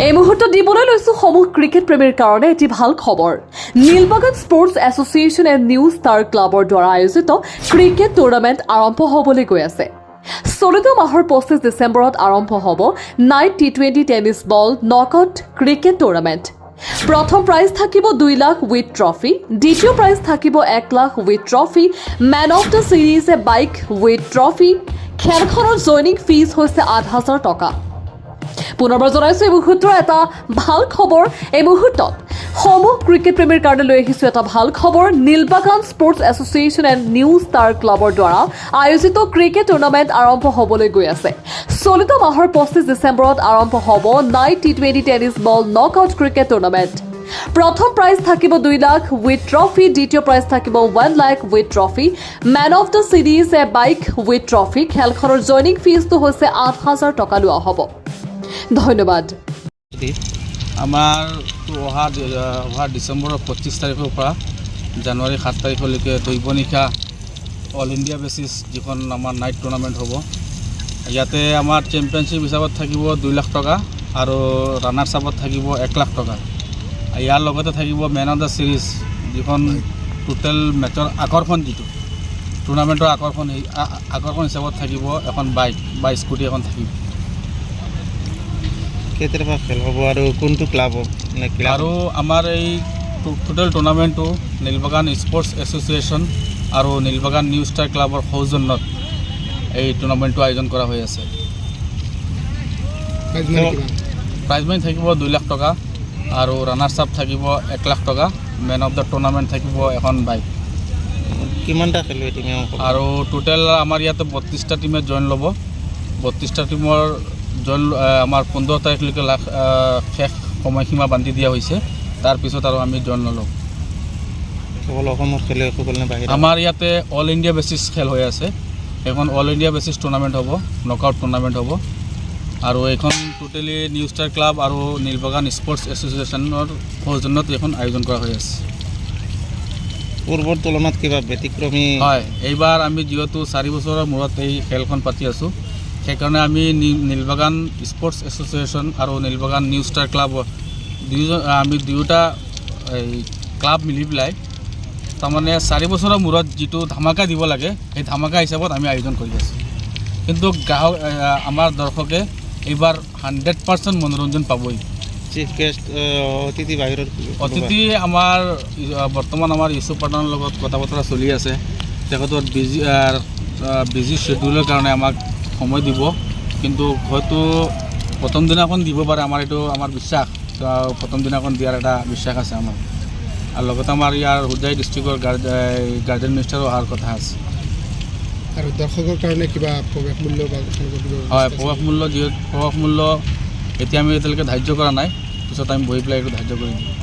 এই মুহূৰ্তত দিবলৈ লৈছো সমূহ ক্ৰিকেট প্ৰেমীৰ কাৰণে এটি ভাল খবৰ। Nilbagan sports association and new star ক্লাবৰ দ্বাৰা আয়োজিত ক্ৰিকেট টুৰ্ণামেণ্ট আৰম্ভ হ'বলৈ গৈ আছে। চলিত মাহৰ 25 ডিচেম্বৰত আৰম্ভ হ'ব নাইট টি20 tennis ball knockout cricket tournament. প্ৰথম প্ৰাইজ থাকিব 2 লাখ উইথ ট্ৰফি, দ্বিতীয় প্ৰাইজ থাকিব 1 lakh with trophy, man of the series a bike with trophy. খেলখনৰ জইনিং ফিজ হৈছে 8,000 টকা। পুনৰবাৰ জনাইছোঁ এই মুহূৰ্তৰ এটা ভাল খবৰ। এই মুহূৰ্তত সমূহ ক্ৰিকেট প্ৰেমীৰ কাৰণে লৈ আহিছোঁ এটা ভাল খবৰ। Nilbagan sports association and new star ক্লাবৰ দ্বাৰা আয়োজিত ক্ৰিকেট টুৰ্ণামেণ্ট আৰম্ভ হ'বলৈ গৈ আছে। চলিত মাহৰ 25 ডিচেম্বৰত আৰম্ভ হ'ব নাইট টি20 tennis ball knockout cricket tournament. প্ৰথম প্ৰাইজ থাকিব 2 লাখ উইথ ট্ৰফি, দ্বিতীয় প্ৰাইজ থাকিব 1 lakh with trophy, man of the series a bike with trophy. খেলখনৰ জইনিং ফিজটো হৈছে 8,000 টকা লোৱা হ'ব। ধন্যবাদ। আমাৰ অহা ডিচেম্বৰৰ 25 তাৰিখৰ পৰা জানুৱাৰী 7 তাৰিখলৈকে দৈবনিশা অল ইণ্ডিয়া বেচিছ যিখন আমাৰ নাইট টুৰ্ণামেণ্ট হ'ব। ইয়াতে আমাৰ চেম্পিয়নশ্বিপ হিচাপত থাকিব 2 লাখ টকা আৰু ৰানাৰ্ছ আপত থাকিব 1 লাখ টকা। ইয়াৰ লগতে থাকিব মেন অফ দ্য ছিৰিজ, যিখন টোটেল মেটৰ আকৰ্ষণ, যিটো টুৰ্ণামেণ্টৰ আকৰ্ষণ হিচাপত থাকিব এখন বাইক বা স্কুটি এখন থাকিব। কেতিয়াবা খেল হ'ব আৰু কোনটো ক্লাব আৰু আমাৰ এই টোটেল টুৰ্ণামেণ্টটো নীলবাগান স্পৰ্টছ এছ'চিয়েশ্যন আৰু নীলবাগান নিউ ষ্টাৰ ক্লাবৰ সৌজন্যত এই টুৰ্ণামেণ্টটো আয়োজন কৰা হৈ আছে। প্ৰাইজ মানি থাকিব 2 লাখ টকা আৰু ৰানাৰ্ছ আপ থাকিব 1 লাখ টকা, মেন অফ দ্য টুৰ্ণামেণ্ট থাকিব এখন বাইক। কিমানটা খেলুৱৈ টিমে আৰু টোটেল আমাৰ ইয়াতে 32টা টিমে জইন ল'ব। 32টা টিমৰ আমাৰ 15 তাৰিখলৈকে শেষ সময়সীমা বান্ধি দিয়া হৈছে। তাৰপিছত আৰু আমি জইন নলওঁ। কেৱল অসমৰ খেলুৱৈসকল নে বাহিৰা? আমাৰ ইয়াতে অল ইণ্ডিয়া বেচিছ খেল হৈ আছে। এখন অল ইণ্ডিয়া বেচিছ টুৰ্ণামেণ্ট হ'ব, নকআউট টুৰ্ণামেণ্ট হ'ব। আৰু এইখন টোটেলি নিউ ষ্টাৰ ক্লাব আৰু নীলবাগান স্পৰ্টছ এছ'চিয়েশ্যনৰ সৌজন্যত এইখন আয়োজন কৰা হৈ আছে। পূৰ্বৰ তুলনাত কিবা ব্যতিক্ৰমী? হয়, এইবাৰ আমি যিহেতু 4 বছৰৰ মূৰত এই খেলখন পাতি আছোঁ, সেইকাৰণে আমি নীলবাগান স্পৰ্টছ এছ'চিয়েশ্যন আৰু নীলবাগান নিউ ষ্টাৰ ক্লাব আমি দুয়োটা এই ক্লাব মিলি পেলাই তাৰমানে 4 বছৰৰ মূৰত যিটো ধামাকা দিব লাগে, সেই ধামাকা হিচাপত আমি আয়োজন কৰি আছোঁ। কিন্তু আমাৰ দৰ্শকে এইবাৰ 100% মনোৰঞ্জন পাবই। চিফ গেষ্ট অতিথি বাহিৰৰ অতিথি আমাৰ বৰ্তমান আমাৰ ইউচুফ পাঠানৰ লগত কথা বতৰা চলি আছে। তেখেতৰ বিজি শ্বেডিউলৰ কাৰণে আমাক সময় দিব, কিন্তু হয়তো প্ৰথম দিনাখন দিব পাৰে। এইটো আমাৰ বিশ্বাস, প্ৰথম দিনাখন দিয়াৰ এটা বিশ্বাস আছে আমাৰ। আৰু লগতে আমাৰ ইয়াৰ হোজাই ডিষ্ট্ৰিক্টৰ গাৰ্জেন মিনিষ্টাৰো অহাৰ কথা আছে। আৰু দৰ্শকৰ কাৰণে কিবা প্ৰৱেশ মূল্য বা হয়, প্ৰৱেশ মূল্য এতিয়া আমি এতিয়ালৈকে ধাৰ্য কৰা নাই। পিছত আমি বহি পেলাই এইটো ধাৰ্য কৰি দিম।